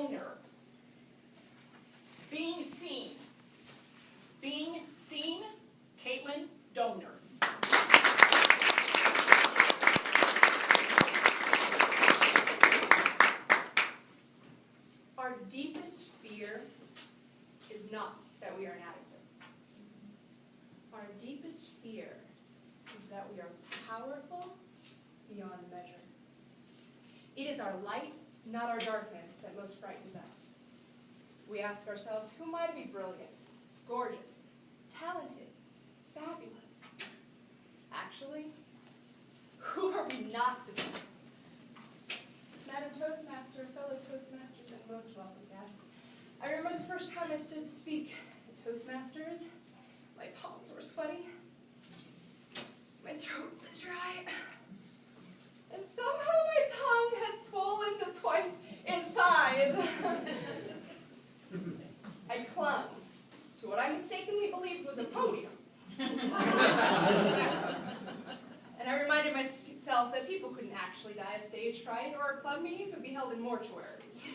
donor. Being seen. Being seen, Caitlin Donor. Our deepest fear is not that we are inadequate. Our deepest fear is that we are powerful beyond measure. It is our light, not our darkness, that most frightens us. We ask ourselves, who might be brilliant, gorgeous, talented, fabulous? Actually, who are we not to be? Madam Toastmaster, fellow Toastmasters, and most welcome guests, I remember the first time I stood to speak at Toastmasters. My palms were sweaty, my throat was dry, and somehow my tongue had swollen to point in 5. I clung to what I mistakenly believed was a podium. And I reminded myself that people couldn't actually die of stage fright, or our club meetings would be held in mortuaries.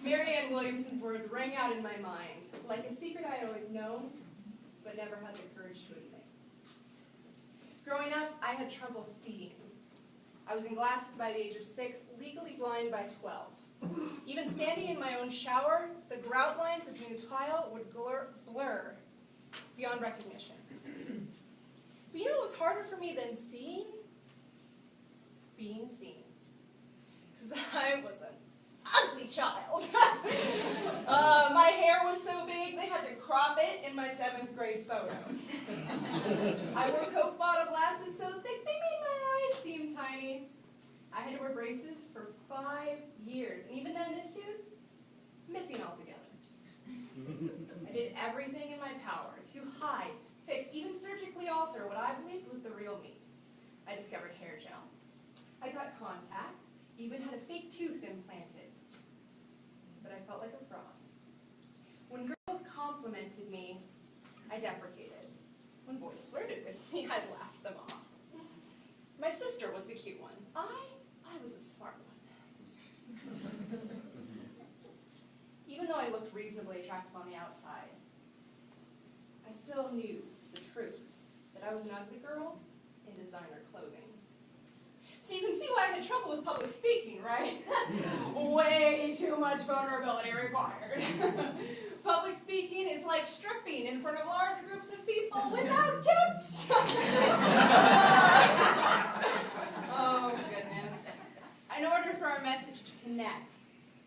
Mary Ann Williamson's words rang out in my mind, like a secret I had always known, but never had the courage to admit. Growing up, I had trouble seeing. I was in glasses by the age of 6, legally blind by 12. Even standing in my own shower, the grout lines between the tile would blur beyond recognition. But you know what was harder for me than seeing? Being seen. Because I was an ugly child. My hair was so big, they had to crop it in my 7th grade photo. I wore Coke bottle glasses so thick they made my eyes seem tiny. I had to wear braces for 5 years, and even then this tooth, missing altogether. I did everything in my power to hide, fix, even surgically alter what I believed was the real me. I discovered hair gel. I got contacts, even had a fake tooth implanted. But I felt like a fraud. When girls complimented me, I deprecated. When boys flirted with me, I laughed them off. My sister was the cute one. I was the smart one. Even though I looked reasonably attractive on the outside, I still knew the truth, that I was an ugly girl in designer clothing. So you can see why I had trouble with public speaking, right? Way too much vulnerability required. Public speaking is like stripping in front of large groups of people without tips. Oh, goodness. In order for our message to connect,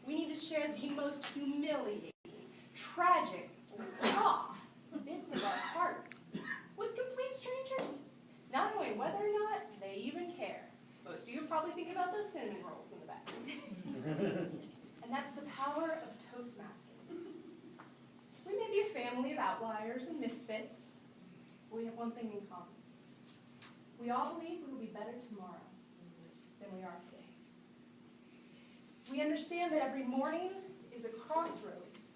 we need to share the most humiliating, tragic, raw bits of our heart with complete strangers, not knowing whether or not they even care. Most of you are probably thinking about those cinnamon rolls in the back. And that's the power of Toastmasters. We may be a family of outliers and misfits, but we have one thing in common. We all believe we will be better tomorrow than we are today. We understand that every morning is a crossroads.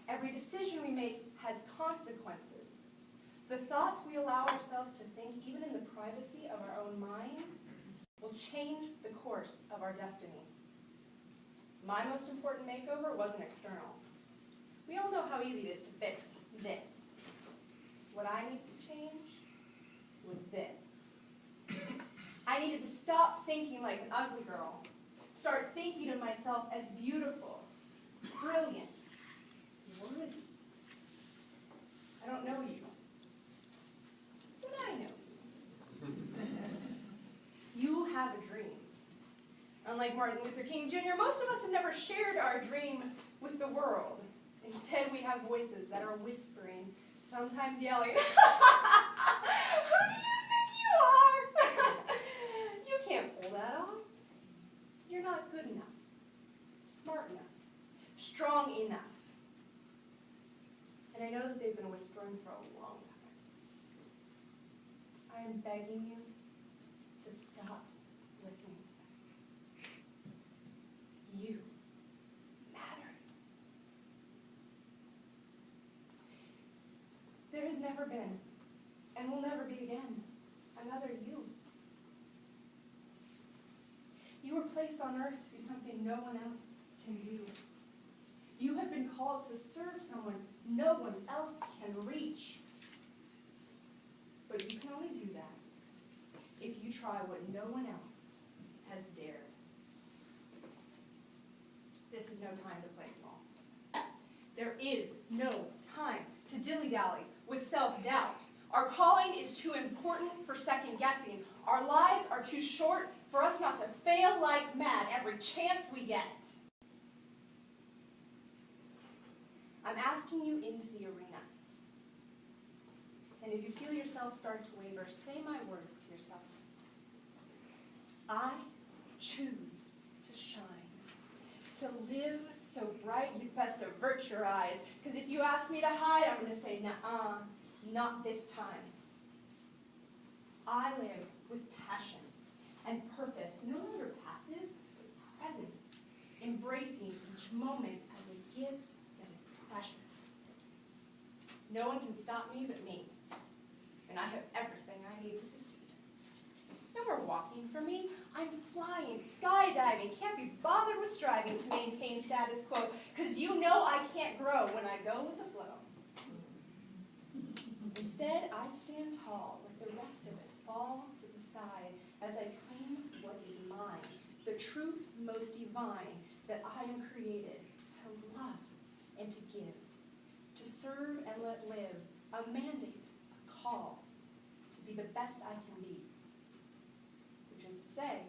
Every decision we make has consequences. The thoughts we allow ourselves to think, even in the privacy of our own mind, will change the course of our destiny. My most important makeover wasn't external. We all know how easy it is to fix this. What I needed to change was this. I needed to stop thinking like an ugly girl, start thinking of myself as beautiful, brilliant, worthy. I don't know you, but I know you. You have a dream. Unlike Martin Luther King Jr., most of us have never shared our dream with the world. Instead, we have voices that are whispering, sometimes yelling, "Who do you think you are? You can't pull that off. You're not good enough, smart enough, strong enough." And I know that they've been whispering for a long time. I am begging you to stop listening to them. You matter. There has never been, and will never be again, another you. You were placed on earth to do something no one else can do. You have been called to serve someone no one else can reach. But you can only do that if you try what no one else has dared. This is no time to play small. There is no time to dilly-dally with self-doubt. Our calling is too important for second-guessing. Our lives are too short for us not to fail like mad every chance we get. I'm asking you into the arena. And if you feel yourself start to waver, say my words to yourself. I choose to shine. To live so bright, you best avert your eyes. Because if you ask me to hide, I'm going to say, nuh-uh, not this time. I live with passion and purpose, no longer passive, but present, embracing each moment as a gift that is precious. No one can stop me but me, and I have everything I need to succeed. No more walking for me. I'm flying, skydiving, can't be bothered with striving to maintain status quo, because you know I can't grow when I go with the flow. Instead, I stand tall, let the rest of it fall to the side as I claim what is mine, the truth most divine that I am created to love and to give, to serve and let live, a mandate, a call, to be the best I can be, which is to say,